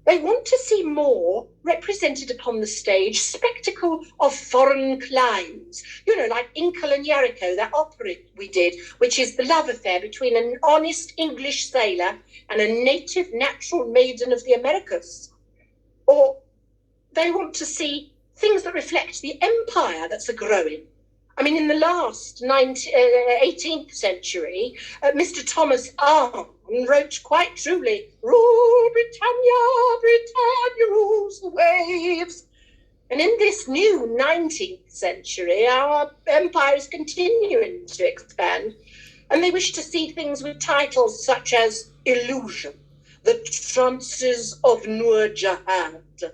They want to see more represented upon the stage spectacle of foreign climes. You know, like Inkle and Yarrico, that opera we did, which is the love affair between an honest English sailor and a native natural maiden of the Americas. Or they want to see things that reflect the empire that's a-growing. I mean, in the last 18th century, Mr. Thomas Arne wrote quite truly, "Rule Britannia, Britannia rules the waves." And in this new 19th century, our empire is continuing to expand. And they wish to see things with titles such as Illusion, The Trances of Nur Jahad.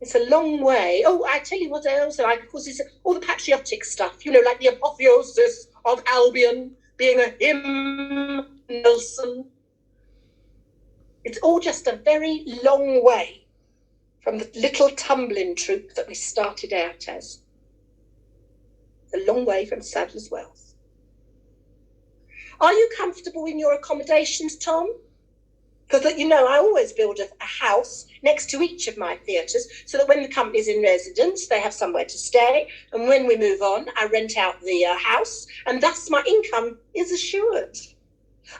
It's a long way. Oh, I tell you what I also like, of course, is all the patriotic stuff, you know, like the apotheosis of Albion being a hymn, Nelson. It's all just a very long way from the little tumbling troop that we started out as. It's a long way from Sadler's Wells. Are you comfortable in your accommodations, Tom? Because, you know, I always build a house next to each of my theatres so that when the company's in residence, they have somewhere to stay. And when we move on, I rent out the house, and thus my income is assured.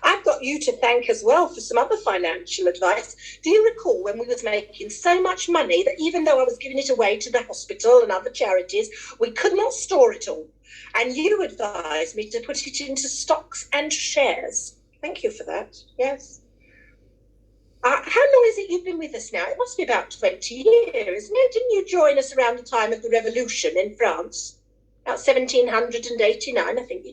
I've got you to thank as well for some other financial advice. Do you recall when we was making so much money that even though I was giving it away to the hospital and other charities, we could not store it all? And you advised me to put it into stocks and shares. Thank you for that. Yes. How long is it you've been with us now? It must be about 20 years, isn't it? Didn't you join us around the time of the Revolution in France? About 1789, I think you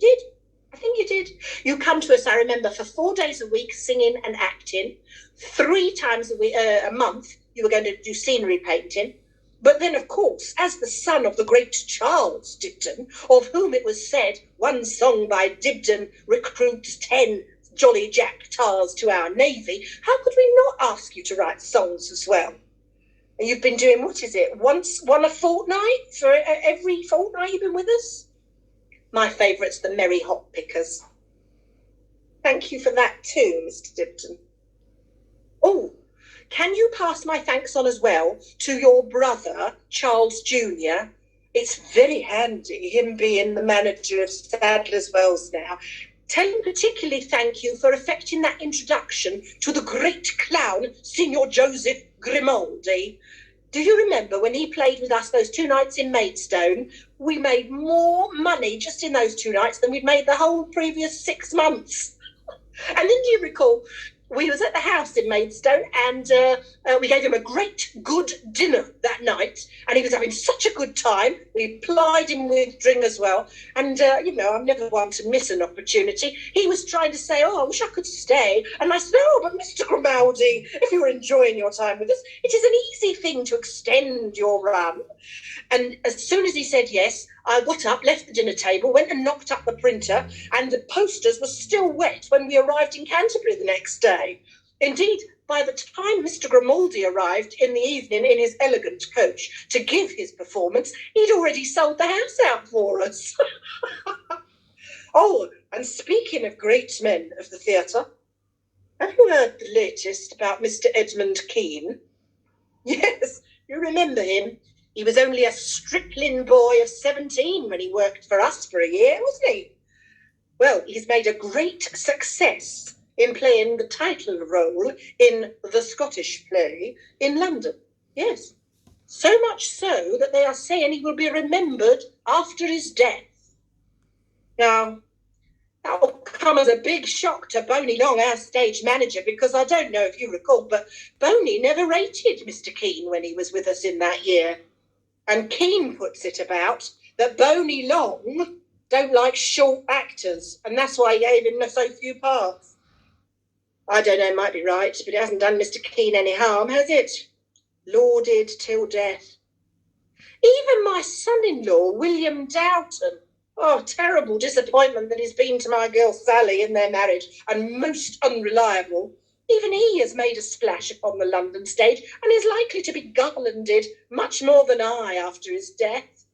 did. You come to us, I remember, for 4 days a week singing and acting. 3 times a month you were going to do scenery painting. But then, of course, as the son of the great Charles Dibdin, of whom it was said, one song by Dibdin recruits 10 Jolly Jack Tars to our Navy, how could we not ask you to write songs as well? And you've been doing, what is it, one a fortnight? For every fortnight you've been with us? My favourite's the Merry Hop Pickers. Thank you for that too, Mr. Dibdin. Oh, can you pass my thanks on as well to your brother, Charles Jr.? It's very handy, him being the manager of Sadler's Wells now. Tell him particularly thank you for effecting that introduction to the great clown, Signor Joseph Grimaldi. Do you remember when he played with us those 2 nights in Maidstone? We made more money just in those 2 nights than we'd made the whole previous 6 months. And then do you recall, we was at the house in Maidstone and we gave him a great good dinner that night, and he was having such a good time. We plied him with drink as well, and you know, I'm never one to miss an opportunity. He was trying to say, oh, I wish I could stay, and I said, oh, but Mr. Grimaldi, if you were enjoying your time with us, it is an easy thing to extend your run. And as soon as he said yes, I got up, left the dinner table, went and knocked up the printer, and the posters were still wet when we arrived in Canterbury the next day. Indeed, by the time Mr. Grimaldi arrived in the evening in his elegant coach to give his performance, he'd already sold the house out for us. Oh, and speaking of great men of the theatre, have you heard the latest about Mr. Edmund Kean? Yes, you remember him. He was only a stripling boy of 17 when he worked for us for a year, wasn't he? Well, he's made a great success in playing the title role in the Scottish play in London. Yes. So much so that they are saying he will be remembered after his death. Now, that will come as a big shock to Boney Long, our stage manager, because I don't know if you recall, but Boney never rated Mr. Kean when he was with us in that year. And Kean puts it about that Boney Long don't like short actors, and that's why he gave him so few parts. I don't know, it might be right, but it hasn't done Mr. Kean any harm, has it? Lauded till death. Even my son-in-law, William Doughton, oh, terrible disappointment that he's been to my girl Sally in their marriage, and most unreliable. Even he has made a splash upon the London stage and is likely to be garlanded much more than I after his death.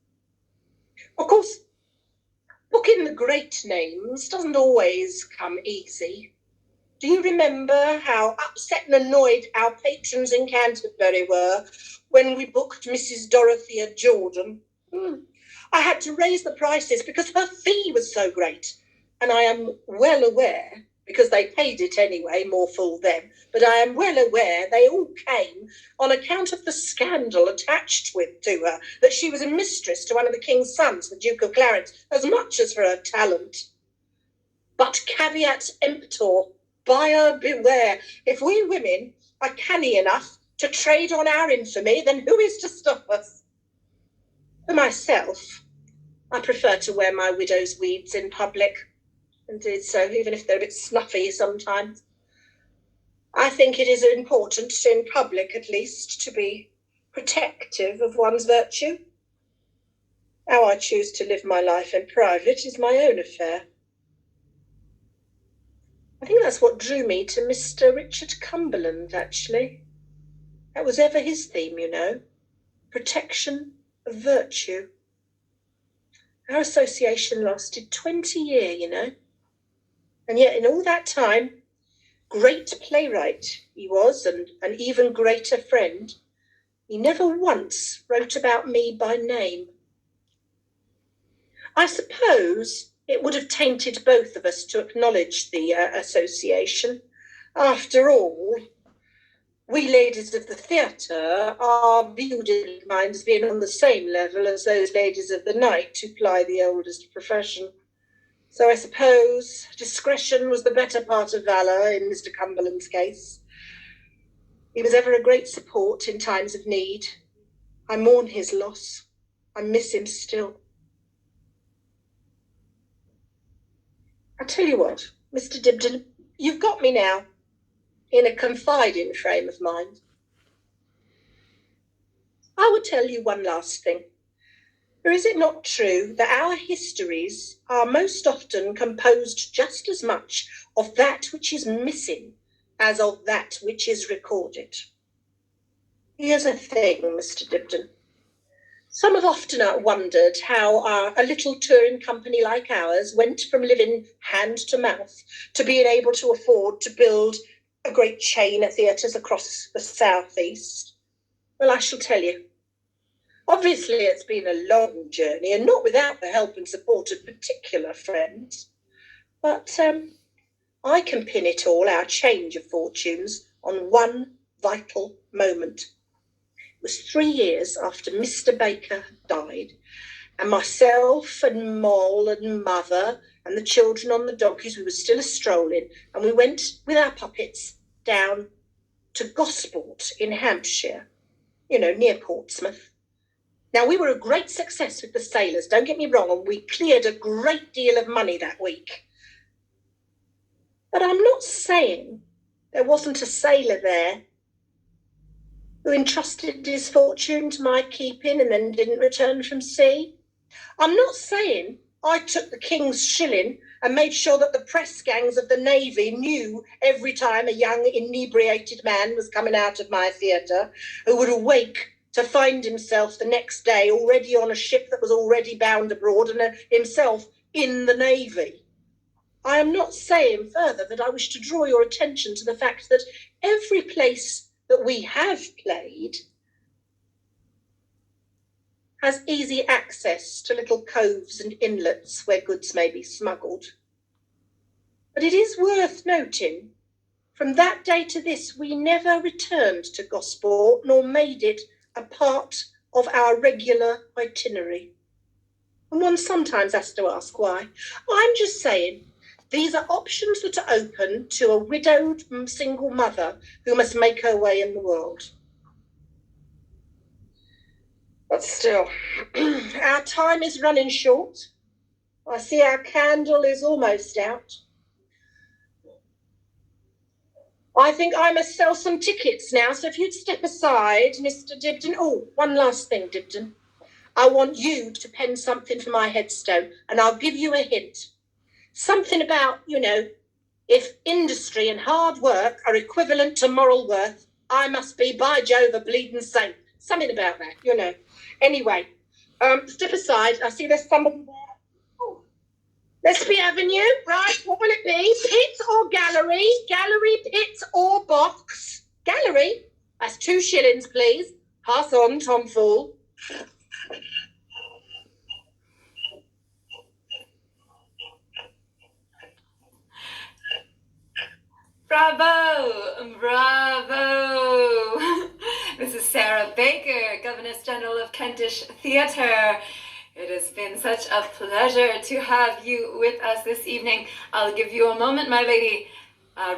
Of course, booking the great names doesn't always come easy. Do you remember how upset and annoyed our patrons in Canterbury were when we booked Mrs. Dorothea Jordan? I had to raise the prices because her fee was so great. And I am well aware, because they paid it anyway, more fool them, but I am well aware they all came on account of the scandal attached to her, that she was a mistress to one of the king's sons, the Duke of Clarence, as much as for her talent. But caveat emptor, buyer beware. If we women are canny enough to trade on our infamy, then who is to stop us? For myself, I prefer to wear my widow's weeds in public. Indeed so, even if they're a bit snuffy sometimes. I think it is important, in public at least, to be protective of one's virtue. How I choose to live my life in private is my own affair. I think that's what drew me to Mr. Richard Cumberland, actually. That was ever his theme, you know. Protection of virtue. Our association lasted 20 years, you know. And yet in all that time, great playwright he was, and an even greater friend, he never once wrote about me by name. I suppose it would have tainted both of us to acknowledge the association. After all, we ladies of the theatre are viewed in my mind as being on the same level as those ladies of the night who ply the oldest profession. So I suppose discretion was the better part of valour in Mr. Cumberland's case. He was ever a great support in times of need. I mourn his loss. I miss him still. I tell you what, Mr. Dibdin, you've got me now in a confiding frame of mind. I will tell you one last thing. Or is it not true that our histories are most often composed just as much of that which is missing as of that which is recorded? Here's a thing, Mr. Dibdin. Some have often wondered how a little touring company like ours went from living hand to mouth to being able to afford to build a great chain of theatres across the southeast. Well, I shall tell you. Obviously, it's been a long journey and not without the help and support of particular friends. But I can pin it all, our change of fortunes, on one vital moment. It was 3 years after Mr. Baker died, and myself and Moll and Mother and the children on the donkeys, we were still a-strolling, and we went with our puppets down to Gosport in Hampshire, you know, near Portsmouth. Now, we were a great success with the sailors, don't get me wrong, and we cleared a great deal of money that week. But I'm not saying there wasn't a sailor there who entrusted his fortune to my keeping and then didn't return from sea. I'm not saying I took the king's shilling and made sure that the press gangs of the Navy knew every time a young inebriated man was coming out of my theatre, who would awake to find himself the next day already on a ship that was already bound abroad and himself in the Navy. I am not saying further that I wish to draw your attention to the fact that every place that we have played has easy access to little coves and inlets where goods may be smuggled. But it is worth noting, from that day to this, we never returned to Gosport nor made it a part of our regular itinerary. And one sometimes has to ask why. I'm just saying, these are options that are open to a widowed single mother who must make her way in the world. But still, our time is running short. I see our candle is almost out. I think I must sell some tickets now, so if you'd step aside, Mr. Dibdin. Oh, one last thing, Dibdin. I want you to pen something for my headstone, and I'll give you a hint. Something about, you know, if industry and hard work are equivalent to moral worth, I must be, by Jove, a bleeding saint. Something about that, you know. Anyway, step aside. I see there's somebody there. Oh, Lesby Avenue, right, what will it be? Pit or gallery? Gallery, pit or box? Gallery? That's 2 shillings, please. Pass on, Tom Fool. Bravo! Bravo! This is Sarah Baker, Governess General of Kentish Theatre. It has been such a pleasure to have you with us this evening. I'll give you a moment, my lady.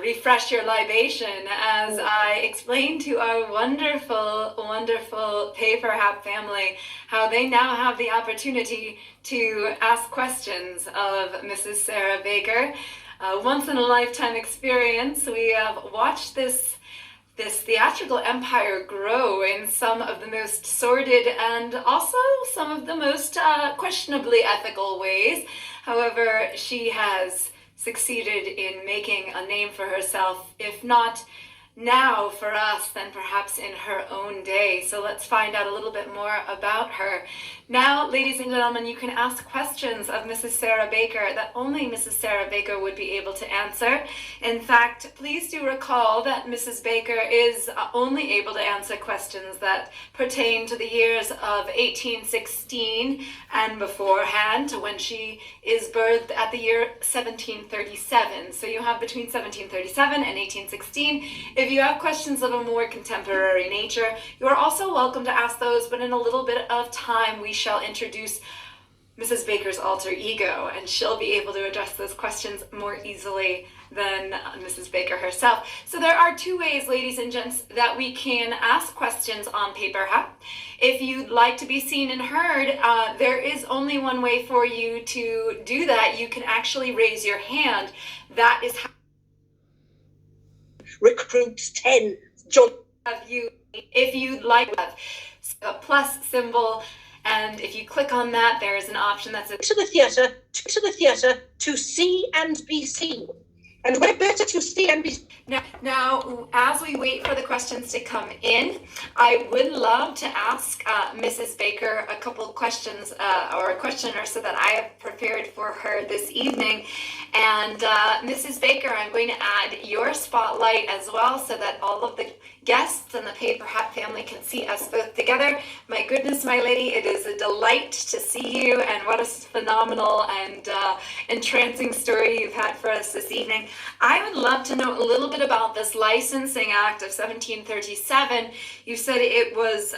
Refresh your libation as I explain to our wonderful, wonderful Paper Hat family how they now have the opportunity to ask questions of Mrs. Sarah Baker. Once in a lifetime experience. We have watched this theatrical empire grow in some of the most sordid and also some of the most questionably ethical ways. However, she has succeeded in making a name for herself, if not now for us, then perhaps in her own day. So let's find out a little bit more about her. Now, ladies and gentlemen, you can ask questions of Mrs. Sarah Baker that only Mrs. Sarah Baker would be able to answer. In fact, please do recall that Mrs. Baker is only able to answer questions that pertain to the years of 1816 and beforehand, to when she is birthed at the year 1737. So you have between 1737 and 1816. If you have questions of a more contemporary nature, you are also welcome to ask those, but in a little bit of time we shall introduce Mrs. Baker's alter ego, and she'll be able to address those questions more easily than Mrs. Baker herself. So there are 2 ways, ladies and gents, that we can ask questions on Paper Hat. If you'd like to be seen and heard, there is only one way for you to do that. You can actually raise your hand. That is how Recruits 10. John. Have you, if you'd like, a plus symbol. And if you click on that, there is an option that says to the theatre, to see and be seen. And we're better to see and be seen. Now, as we wait for the questions to come in, I would love to ask Mrs. Baker a couple of questions or a question or so that I have prepared for her this evening. And Mrs. Baker, I'm going to add your spotlight as well so that all of the guests and the Paper Hat family can see us both together. My goodness, my lady, it is a delight to see you, and what a phenomenal and entrancing story you've had for us this evening. I would love to know a little bit about this Licensing Act of 1737. You said it was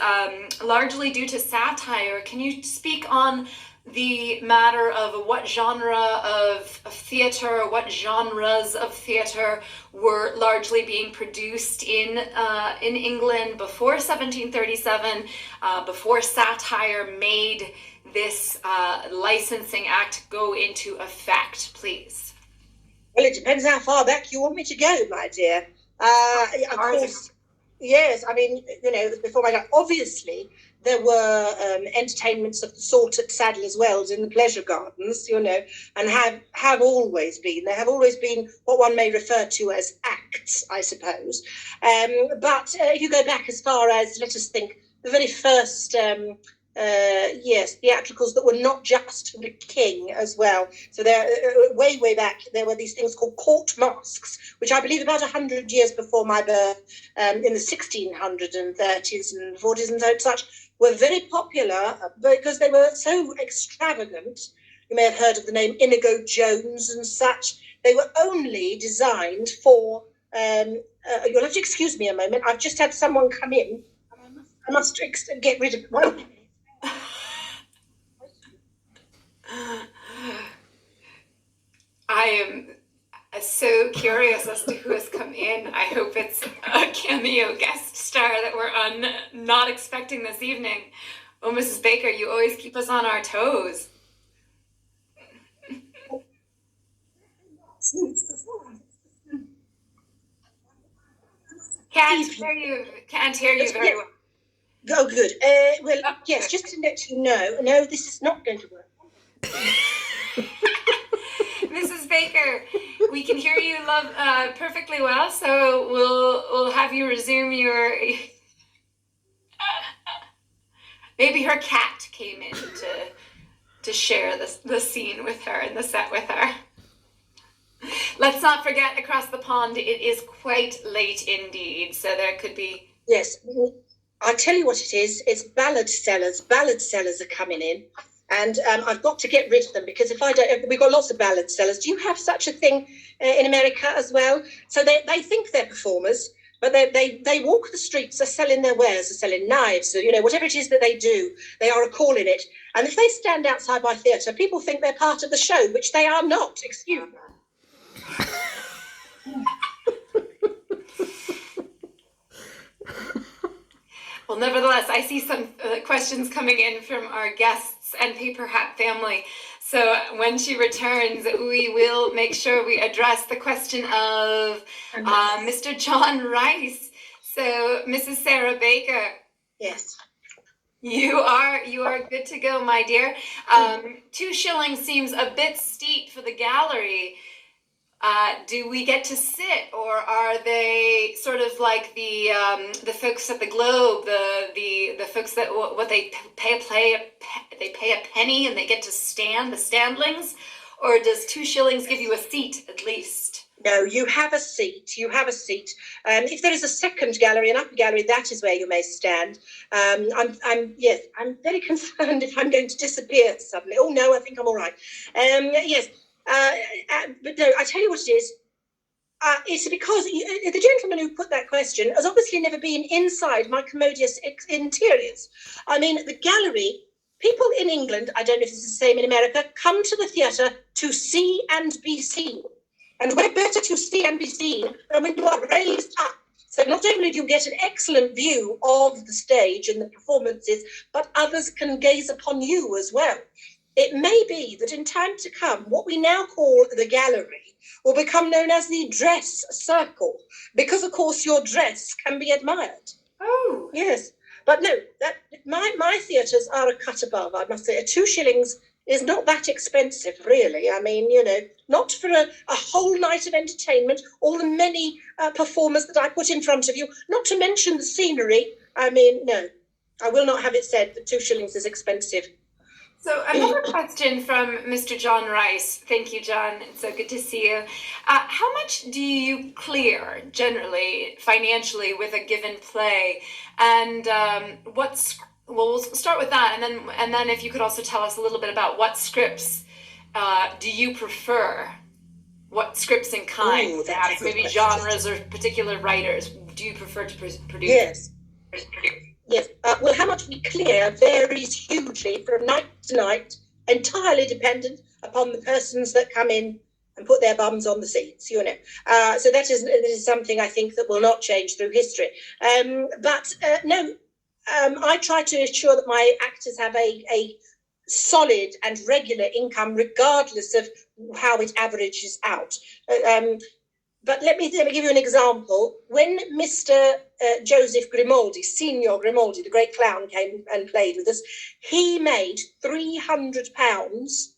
largely due to satire. Can you speak on the matter of what genre of theater, what genres of theater were largely being produced in England before 1737, before satire made this Licensing Act go into effect, please? Well, it depends how far back you want me to go, my dear. Of course, yes, I mean, before I go, obviously, there were entertainments of the sort at Sadler's Wells in the pleasure gardens, and have always been. There have always been what one may refer to as acts, I suppose. But if you go back as far as, let us think, the very first theatricals that were not just for the king as well. So there, way back, there were these things called court masques, which I believe about 100 years before my birth, in the 1630s and 40s and such, were very popular because they were so extravagant. You may have heard of the name Inigo Jones and such. They were only designed for, you'll have to excuse me a moment. I've just had someone come in. I must get rid of one. I am so curious as to who has come in. I hope it's a cameo guest star that we're not expecting this evening. Oh, Mrs. Baker, you always keep us on our toes. Can't hear you very well. Oh, good. Well, yes, just to let you know, no, this is not going to work. Mrs. Baker, we can hear you perfectly well, so we'll have you resume your. Maybe her cat came in to to share the scene with her and the set with her. Let's not forget, across the pond, it is quite late indeed, so there could be... Yes, I'll tell you what it is. It's ballad sellers. Ballad sellers are coming in, and I've got to get rid of them, because if I don't, we've got lots of ballad sellers. Do you have such a thing in America as well? So they think they're performers, but they walk the streets, are selling their wares, are selling knives, or, whatever it is that they do, they are a call in it. And if they stand outside my theatre, people think they're part of the show, which they are not. Excuse me. Well, nevertheless, I see some questions coming in from our guests and Paper Hat family. So when she returns, we will make sure we address the question of Mr. John Rice. So, Mrs. Sarah Baker. Yes. You are good to go, my dear. 2 shillings seems a bit steep for the gallery. Do we get to sit, or are they sort of like the folks at the Globe, the folks that what they pay a penny and they get to stand, the standlings, or does 2 shillings give you a seat at least? No, you have a seat. You have a seat. If there is a second gallery, an upper gallery, that is where you may stand. I'm very concerned if I'm going to disappear suddenly. Oh no, I think I'm all right. Yes. But no, I tell you what it is. It's because the gentleman who put that question has obviously never been inside my commodious interiors. I mean, the gallery, people in England, I don't know if it's the same in America, come to the theatre to see and be seen. And we're better to see and be seen than when you are raised up. So not only do you get an excellent view of the stage and the performances, but others can gaze upon you as well. It may be that in time to come, what we now call the gallery will become known as the dress circle, because, of course, your dress can be admired. Oh. Yes. But no, my theatres are a cut above, I must say. 2 shillings is not that expensive, really. I mean, not for a whole night of entertainment, all the many performers that I put in front of you, not to mention the scenery. I mean, no, I will not have it said that 2 shillings is expensive. So another question from Mr. John Rice. Thank you, John. It's so good to see you. How much do you clear generally financially with a given play? And we'll start with that, and then if you could also tell us a little bit about what scripts do you prefer? What scripts and kinds, perhaps maybe genres or particular writers, do you prefer to produce? Yes. Yes. Well, how much we clear varies hugely from night to night, entirely dependent upon the persons that come in and put their bums on the seats, So that is something I think that will not change through history. No, I try to ensure that my actors have a solid and regular income, regardless of how it averages out. But let me give you an example. When Mr. Joseph Grimaldi, Signor Grimaldi, the great clown, came and played with us, he made £300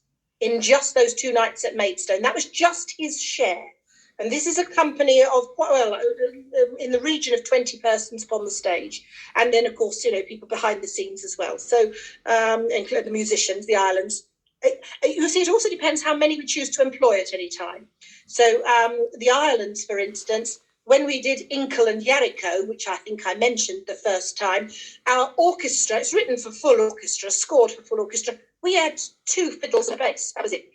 in just those 2 nights at Maidstone. That was just his share. And this is a company of, in the region of 20 persons upon the stage. And then, of course, people behind the scenes as well. So, including the musicians, the islands. You see, it also depends how many we choose to employ at any time. So the islands, for instance, when we did Inkle and Yarrico, which I think I mentioned the first time, our orchestra, it's written for full orchestra, scored for full orchestra, we had 2 fiddles and a bass, that was it.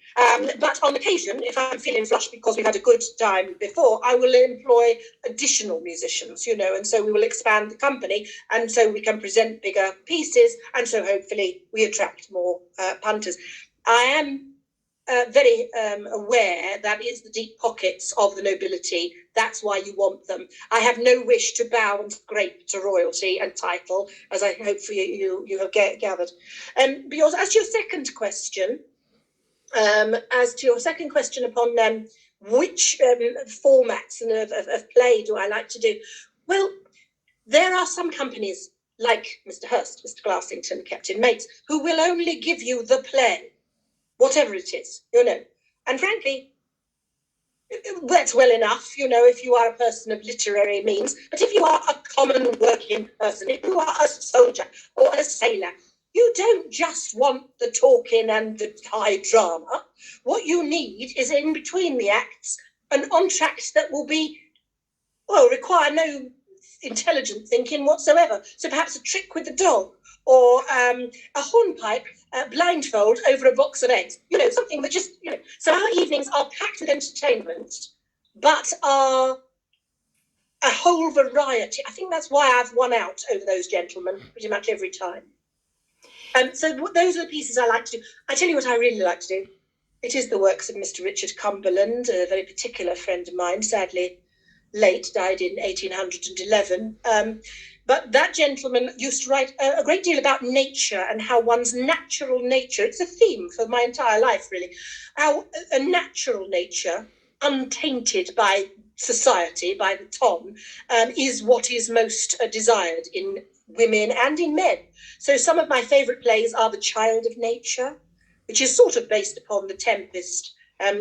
But on occasion, if I'm feeling flushed because we've had a good time before, I will employ additional musicians, and so we will expand the company, and so we can present bigger pieces, and so hopefully we attract more punters. I am very aware that is the deep pockets of the nobility. That's why you want them. I have no wish to bow and scrape to royalty and title, as I hope for you have gathered. Because as to your second question, upon which formats of play do I like to do, well, there are some companies like Mr. Hurst, Mr. Glassington, Captain Mates, who will only give you the play, whatever it is, And frankly, that's well enough, if you are a person of literary means. But if you are a common working person, if you are a soldier or a sailor, you don't just want the talking and the high drama. What you need is in between the acts an entr'acte that will be, well, require no intelligent thinking whatsoever. So perhaps a trick with the dog, or a hornpipe blindfold over a box of eggs. Something that just, So our evenings are packed with entertainment, but are a whole variety. I think that's why I've won out over those gentlemen pretty much every time. So those are the pieces I like to do. I tell you what I really like to do. It is the works of Mr. Richard Cumberland, a very particular friend of mine, sadly late, died in 1811. But that gentleman used to write a great deal about nature and how one's natural nature, it's a theme for my entire life, really, how a natural nature, untainted by society, by the Tom, is what is most desired in women and in men. So some of my favourite plays are The Child of Nature, which is sort of based upon The Tempest,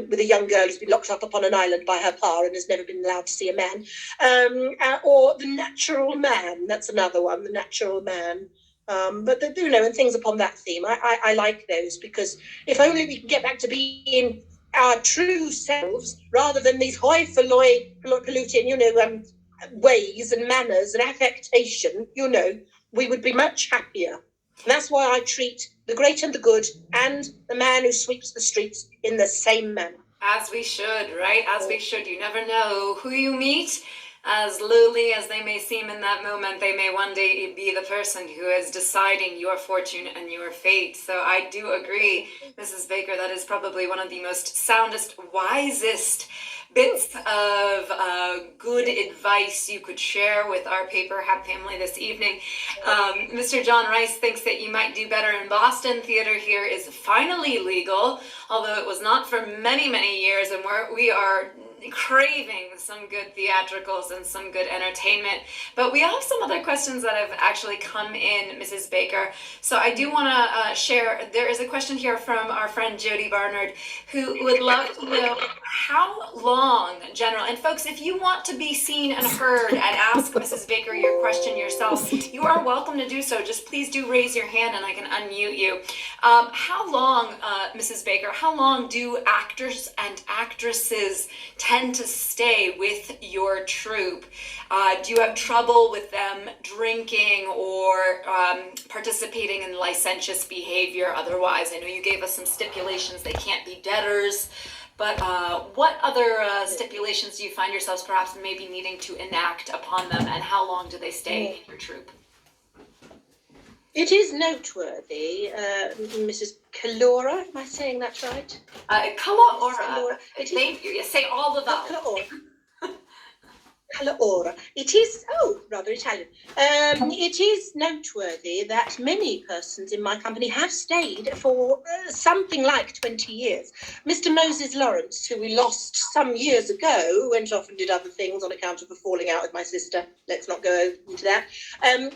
with a young girl who's been locked up upon an island by her pa and has never been allowed to see a man. Or The Natural Man, that's another one, The Natural Man. But, and things upon that theme. I like those, because if only we can get back to being our true selves rather than these hoi polloi polluting, ways and manners and affectation, we would be much happier. And that's why I treat the great and the good and the man who sweeps the streets in the same manner. As we should, right? As we should. You never know who you meet. As lowly as they may seem in that moment, they may one day be the person who is deciding your fortune and your fate. So I do agree, Mrs. Baker, that is probably one of the most soundest, wisest bits of good advice you could share with our Paper Hat family this evening. Mr. John Rice thinks that you might do better in Boston. Theater here is finally legal, although it was not for many, many years, and we are craving some good theatricals and some good entertainment. But we have some other questions that have actually come in, Mrs. Baker. So I do want to share, there is a question here from our friend Jody Barnard, who would love to know how long, General, and folks, if you want to be seen and heard and ask Mrs. Baker your question yourself, you are welcome to do so. Just please do raise your hand and I can unmute you. How long, Mrs. Baker, how long do actors and actresses tend to stay with your troupe? Do you have trouble with them drinking or participating in licentious behavior otherwise? I know you gave us some stipulations, they can't be debtors, but what other stipulations do you find yourselves perhaps maybe needing to enact upon them, and how long do they stay in your troupe? It is noteworthy, Mrs. Calora, am I saying that right? Calora. Thank you. You say all the vowels. Calora. It is, rather Italian. It is noteworthy that many persons in my company have stayed for something like 20 years. Mr. Moses Lawrence, who we lost some years ago, went off and did other things on account of a falling out with my sister. Let's not go into that.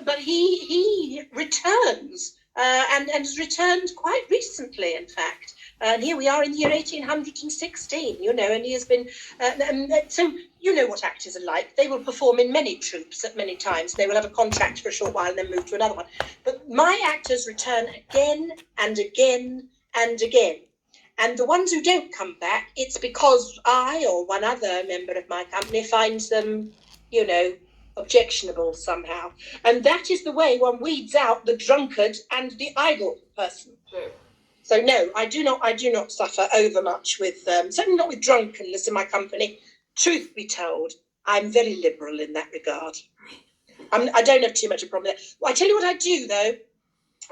But he returns, and has returned quite recently, in fact. And here we are in the year 1816, and he has been, so you know what actors are like. They will perform in many troupes at many times. They will have a contract for a short while and then move to another one. But my actors return again and again and again. And the ones who don't come back, it's because I or one other member of my company finds them, objectionable somehow. And that is the way one weeds out the drunkard and the idle person. Sure. So no, I do not suffer overmuch with, certainly not with drunkenness in my company. Truth be told, I'm very liberal in that regard. I don't have too much of a problem there. Well, I tell you what I do, though,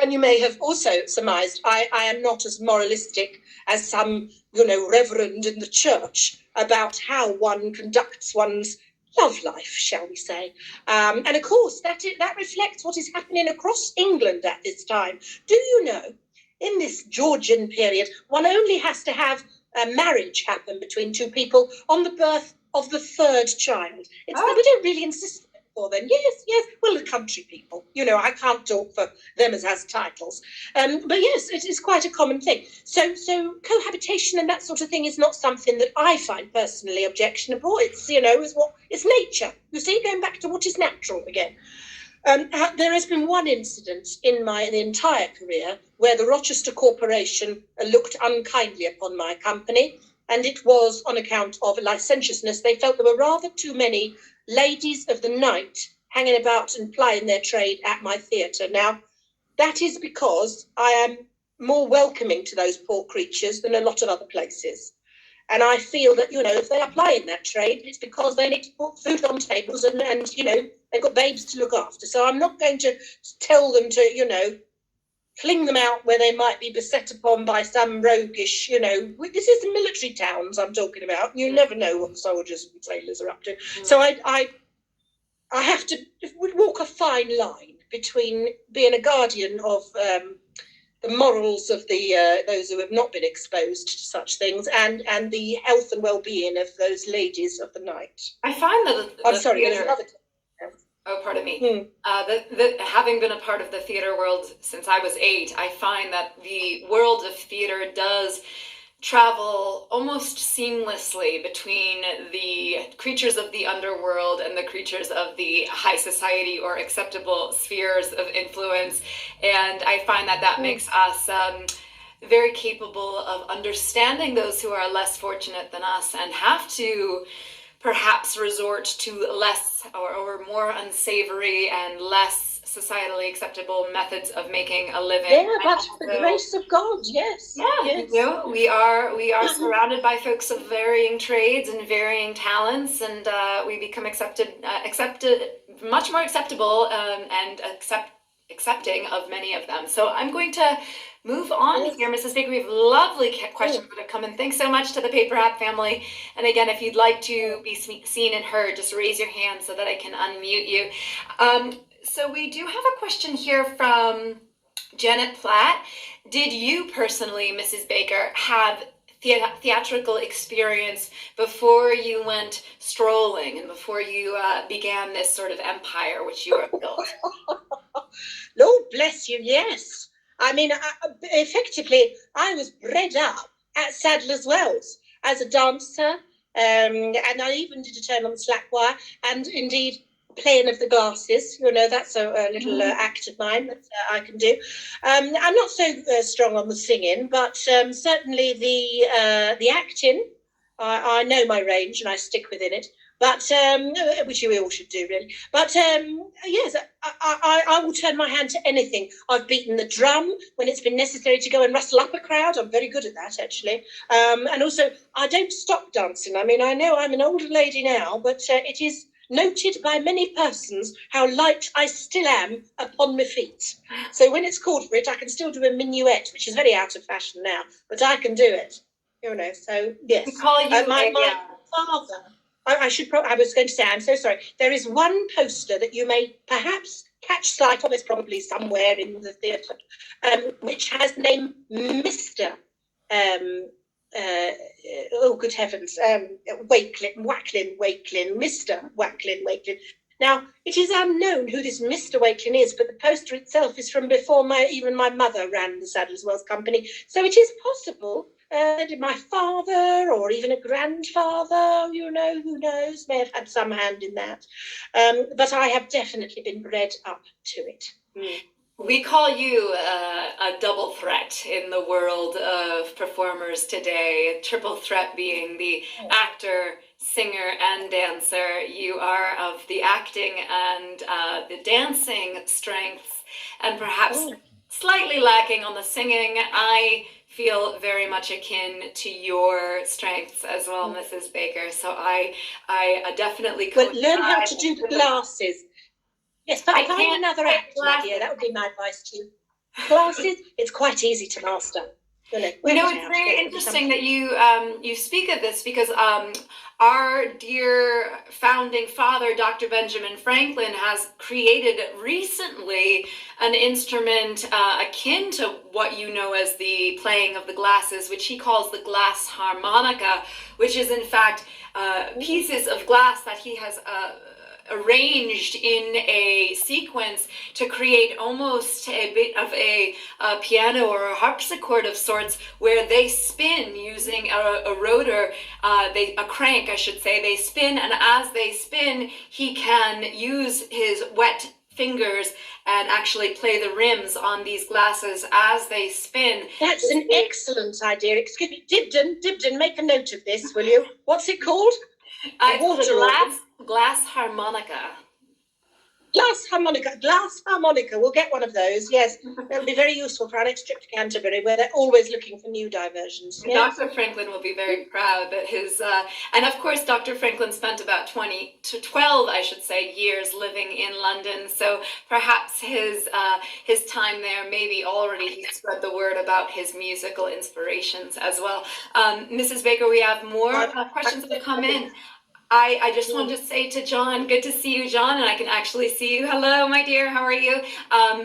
and you may have also surmised, I am not as moralistic as some, reverend in the church about how one conducts one's love life, shall we say. And of course, that reflects what is happening across England at this time. Do you know, in this Georgian period, one only has to have a marriage happen between two people on the birth of the third child. We don't really insist on it before then. Yes, well, the country people, I can't talk for them as has titles. But yes, it is quite a common thing. So cohabitation and that sort of thing is not something that I find personally objectionable. It's, it's nature. You see, going back to what is natural again. There has been one incident in my entire career where the Rochester Corporation looked unkindly upon my company, and it was on account of licentiousness. They felt there were rather too many ladies of the night hanging about and plying their trade at my theatre. Now, that is because I am more welcoming to those poor creatures than a lot of other places. And I feel that, if they apply in that trade, it's because they need to put food on tables and they've got babes to look after. So I'm not going to tell them to, fling them out where they might be beset upon by some roguish, this is the military towns I'm talking about. You never know what the soldiers and sailors are up to. So I have to walk a fine line between being a guardian of the morals of those who have not been exposed to such things, and the health and well-being of those ladies of the night. I find that I'm sorry, there's another. Oh, pardon me. Having been a part of the theater world since I was 8, I find that the world of theater does travel almost seamlessly between the creatures of the underworld and the creatures of the high society or acceptable spheres of influence. And I find that makes us very capable of understanding those who are less fortunate than us and have to perhaps resort to less or more unsavory and less societally acceptable methods of making a living. Yeah, that's the grace of God. Yes. Yeah, yes. We are surrounded by folks of varying trades and varying talents, and we become accepted, much more acceptable, and accepting of many of them. So I'm going to move on here, Mrs. Baker. We have lovely questions that have come in. Thanks so much to the Paper Hat family. And again, if you'd like to be seen and heard, just raise your hand so that I can unmute you. So we do have a question here from Janet Platt. Did you personally, Mrs. Baker, have theatrical experience before you went strolling and before you began this sort of empire which you have built? Lord bless you, yes. I mean, effectively, I was bred up at Sadler's Wells as a dancer, and I even did a turn on the slack wire, and indeed playing of the glasses. That's a little act of mine that I can do. I'm not so strong on the singing, but certainly the acting, I know my range and I stick within it. But which you all should do, really. But yes, I will turn my hand to anything. I've beaten the drum when it's been necessary to go and rustle up a crowd. I'm very good at that, actually. And also, I don't stop dancing. I mean, I know I'm an older lady now, but it is noted by many persons how light I still am upon my feet. So when it's called for it, I can still do a minuet, which is very out of fashion now, but I can do it. So yes. We call you my father. I was going to say, I'm so sorry. There is one poster that you may perhaps catch sight of. It's probably somewhere in the theatre, which has the name Mr. Oh, good heavens, Mr. Wakelin. Now, it is unknown who this Mr. Wakelin is, but the poster itself is from before even my mother ran the Sadler's Wells Company. So it is possible that my father or even a grandfather, who knows, may have had some hand in that. But I have definitely been bred up to it. We call you a double threat in the world of performers today, a triple threat being the actor, singer, and dancer. You are of the acting and the dancing strengths, and perhaps slightly lacking on the singing. I feel very much akin to your strengths as well, Mrs. Baker. So I definitely could learn how to do the glasses. Yes, but find another act, my dear. That would be my advice to you. Glasses, it's quite easy to master. It's very interesting that you speak of this, because our dear founding father, Dr. Benjamin Franklin, has created recently an instrument akin to what you know as the playing of the glasses, which he calls the glass harmonica, which is in fact pieces of glass that he has arranged in a sequence to create almost a bit of a piano or a harpsichord of sorts, where they spin using a rotor, a crank, I should say. They spin, and as they spin, he can use his wet fingers and actually play the rims on these glasses as they spin. That's an excellent idea. Excuse me, Dibdin, make a note of this, will you? What's it called? It's a glass harmonica. Glass harmonica. We'll get one of those. Yes, that'll be very useful for our next trip to Canterbury, where they're always looking for new diversions. Yeah? Dr. Franklin will be very proud that his, and of course, Dr. Franklin spent about 20 to 12, I should say, years living in London. So perhaps his time there, maybe already he spread the word about his musical inspirations as well. Mrs. Baker, we have more questions that have come in. I just wanted to say to John, good to see you, John, and I can actually see you. Hello, my dear, how are you?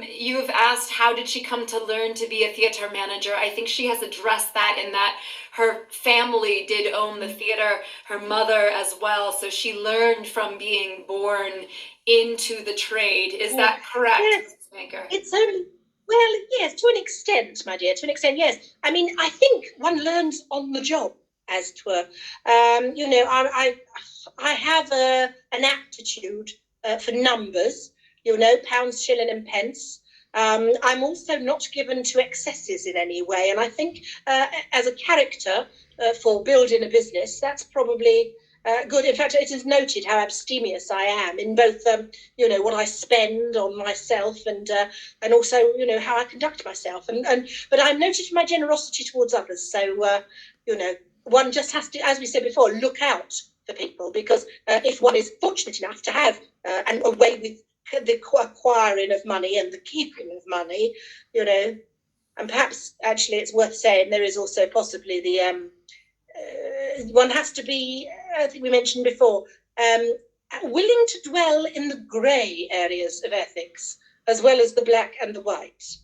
You've asked, how did she come to learn to be a theater manager? I think she has addressed that in that her family did own the theater, her mother as well, so she learned from being born into the trade. Is that correct, Yes. Mrs. Baker? It's only, well, yes, to an extent, my dear, to an extent, yes. I mean, I think one learns on the job, as it were. You know, I have an aptitude for numbers, you know, pounds, shilling and pence. I'm also not given to excesses in any way. And I think as a character for building a business, that's probably good. In fact, it is noted how abstemious I am in both, you know, what I spend on myself and also, you know, how I conduct myself. But I'm noted for my generosity towards others. So, you know, one just has to, as we said before, look out for people, because if one is fortunate enough to have a way with the acquiring of money and the keeping of money, you know, and perhaps actually it's worth saying there is also possibly the one has to be, I think we mentioned before, willing to dwell in the grey areas of ethics as well as the black and the white,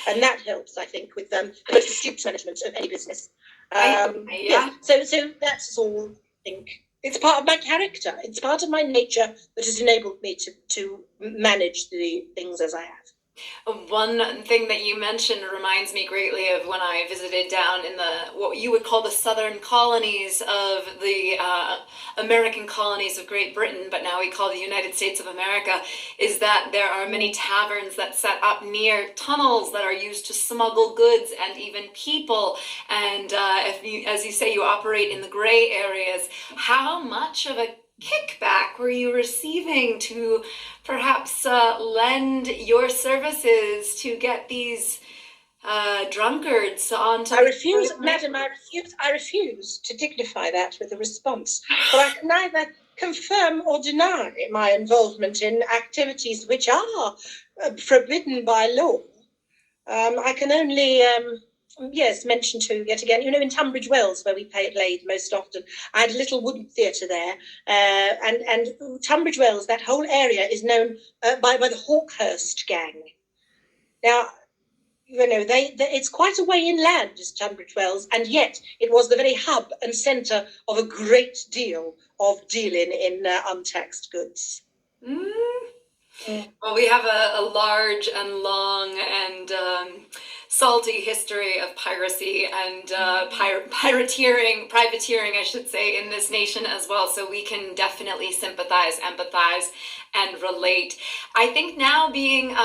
and that helps, I think, with the astute management of any business. Yeah. So that's all. I think it's part of my character. It's part of my nature that has enabled me to manage the things as I have. One thing that you mentioned reminds me greatly of when I visited down in what you would call the southern colonies of the American colonies of Great Britain, but now we call the United States of America, is that there are many taverns that set up near tunnels that are used to smuggle goods and even people. And as you say, you operate in the gray areas. How much of a kickback were you receiving to perhaps lend your services to get these drunkards onto? I refuse, madam, I refuse to dignify that with a response. But I can neither confirm or deny my involvement in activities which are forbidden by law. I can only yes, mention too, yet again, you know, in Tunbridge Wells, where we played most often, I had a little wooden theatre there, and Tunbridge Wells, that whole area is known by the Hawkhurst gang. Now, you know, it's quite a way inland, is Tunbridge Wells, and yet it was the very hub and centre of a great deal of dealing in untaxed goods. Well, we have a large and long and salty history of piracy and privateering, I should say, in this nation as well. So we can definitely sympathize, empathize, and relate. I think now being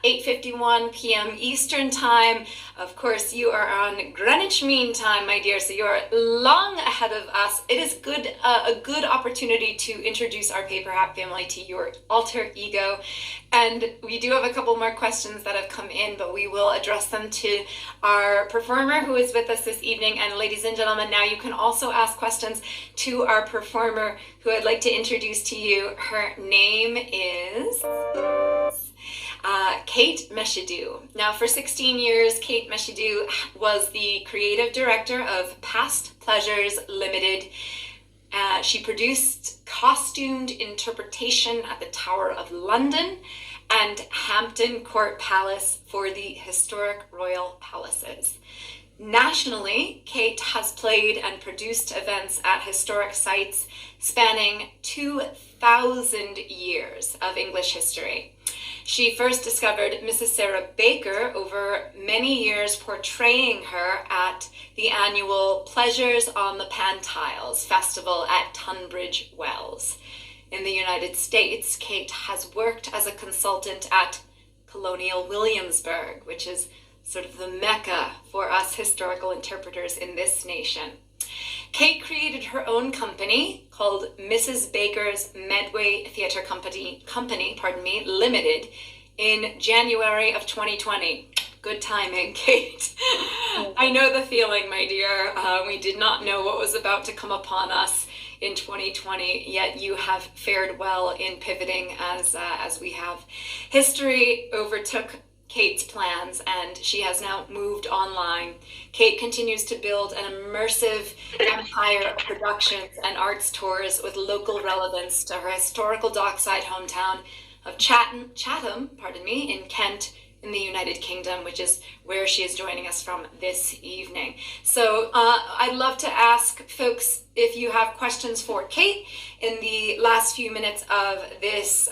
8:51 p.m. Eastern time, of course, you are on Greenwich Mean Time, my dear, so you're long ahead of us. It is a good opportunity to introduce our Paper Hat family to your alter ego. And we do have a couple more questions that have come in, but we will address them to our performer who is with us this evening. And ladies and gentlemen, now you can also ask questions to our performer who I'd like to introduce to you. Her name is Kate Meshidou. Now, for 16 years, Kate Meshidou was the creative director of Past Pleasures Limited. She produced costumed interpretation at the Tower of London and Hampton Court Palace for the historic royal palaces. Nationally, Kate has played and produced events at historic sites spanning 2,000 years of English history. She first discovered Mrs. Sarah Baker over many years, portraying her at the annual Pleasures on the Pantiles Festival at Tunbridge Wells. in the United States, Kate has worked as a consultant at Colonial Williamsburg, which is sort of the mecca for us historical interpreters in this nation. Kate created her own company called Mrs. Baker's Medway Theatre Company, Limited in January of 2020. Good timing, Kate. I know the feeling, my dear. We did not know what was about to come upon us in 2020, yet you have fared well in pivoting as we have. History overtook Kate's plans, and she has now moved online. Kate continues to build an immersive empire of productions and arts tours with local relevance to her historical dockside hometown of Chatham, in Kent, in the United Kingdom, which is where she is joining us from this evening. So I'd love to ask folks if you have questions for Kate in the last few minutes of this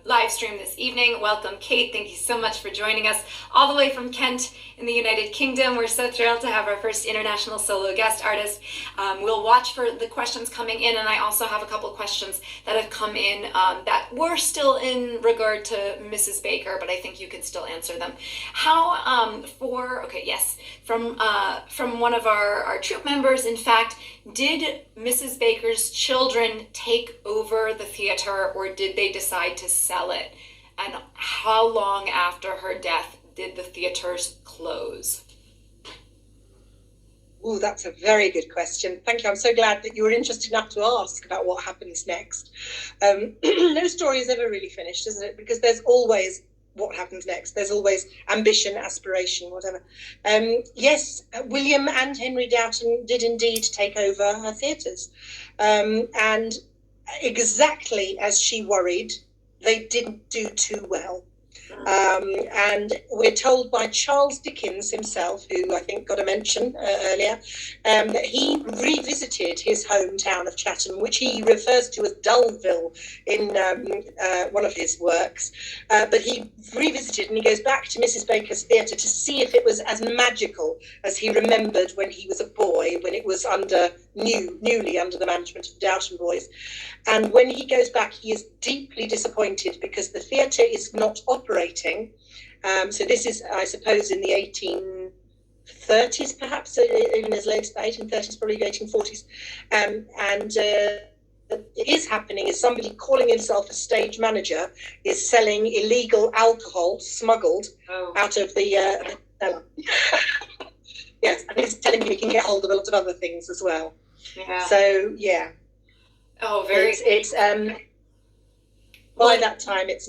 live stream this evening. Welcome, Kate. Thank you so much for joining us all the way from Kent in the United Kingdom. We're so thrilled to have our first international solo guest artist. We'll watch for the questions coming in, and I also have a couple questions that have come in that were still in regard to Mrs. Baker, but I think you can still answer them. From one of our troop members, in fact, did Mrs. Baker's children take over the theater, or did they decide to sell it? And how long after her death did the theaters close? Oh, that's a very good question. Thank you. I'm so glad that you were interested enough to ask about what happens next. No story is ever really finished, isn't it? Because there's always what happens next. There's always ambition, aspiration, whatever. Yes, William and Henry Dowton did indeed take over her theatres. And exactly as she worried, they didn't do too well. And we're told by Charles Dickens himself, who I think got a mention earlier, that he revisited his hometown of Chatham, which he refers to as Dullville in one of his works. But he revisited, and he goes back to Mrs. Baker's theatre to see if it was as magical as he remembered when he was a boy, when it was newly under the management of Dowton boys. And when he goes back, he is deeply disappointed because the theatre is not operating. So this is, I suppose, in the 1830s, perhaps, even as late as the 1830s, probably the 1840s. What is happening is somebody calling himself a stage manager is selling illegal alcohol smuggled out of the cellar. Yes, and he's telling you he can get hold of a lot of other things as well. Yeah. So, yeah. Oh, very. It's by that time it's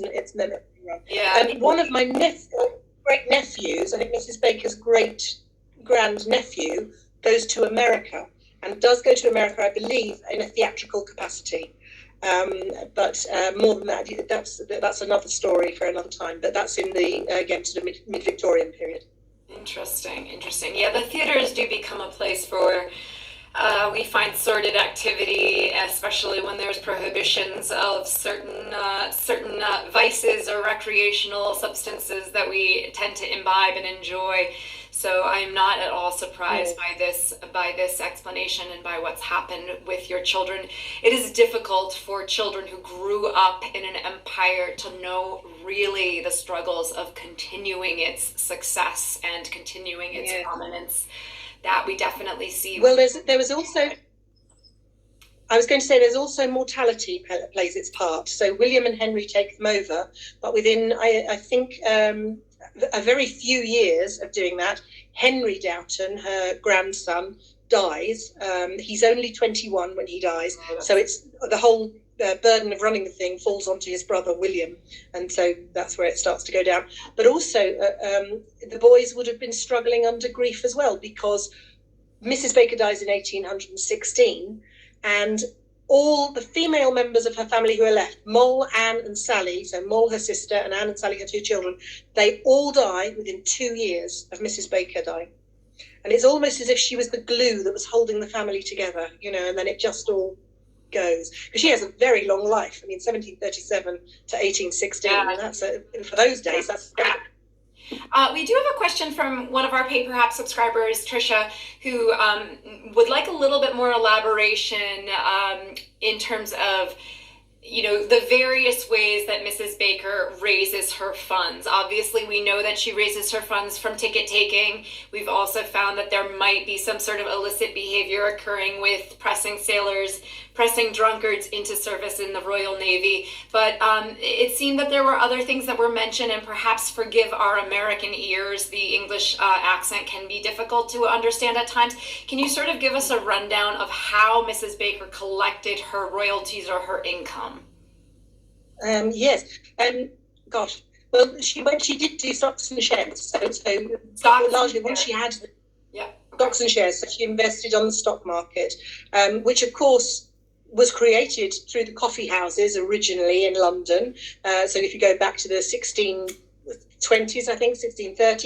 yeah. One of my great nephews, I think Mrs. Baker's great grand nephew, goes to America and does go to America, I believe, in a theatrical capacity. But more than that, that's another story for another time. But that's in the again to the mid-Victorian period. Interesting. Yeah, the theaters do become a place for. We find sordid activity, especially when there's prohibitions of certain vices or recreational substances that we tend to imbibe and enjoy. So I'm not at all surprised by this explanation and by what's happened with your children. It is difficult for children who grew up in an empire to know really the struggles of continuing its success and continuing its prominence. That we definitely see. Well, there was also, I was going to say, there's also mortality plays its part. So William and Henry take them over, but within, I think, a very few years of doing that, Henry Dowton, her grandson, dies. He's only 21 when he dies. So it's the whole burden of running the thing falls onto his brother William, and so that's where it starts to go down. But also the boys would have been struggling under grief as well, because Mrs. Baker dies in 1816, and all the female members of her family who are left, Moll, Anne and Sally, so Moll her sister and Anne and Sally her two children, they all die within 2 years of Mrs. Baker dying. And it's almost as if she was the glue that was holding the family together, and then it just all goes, because she has a very long life. I mean, 1737 to 1816. And that's for those days. That's we do have a question from one of our Pay Perhaps subscribers, Trisha, who would like a little bit more elaboration in terms of the various ways that Mrs. Baker raises her funds. Obviously, we know that she raises her funds from ticket taking. We've also found that there might be some sort of illicit behavior occurring with pressing sailors, pressing drunkards into service in the Royal Navy. But it seemed that there were other things that were mentioned, and perhaps forgive our American ears, the English accent can be difficult to understand at times. Can you sort of give us a rundown of how Mrs. Baker collected her royalties or her income? Yes. Gosh. Well, when she did do stocks and shares, so largely when she had stocks and shares, so she invested on the stock market, which of course was created through the coffee houses originally in London. So if you go back to the 1620s, I think 1630s.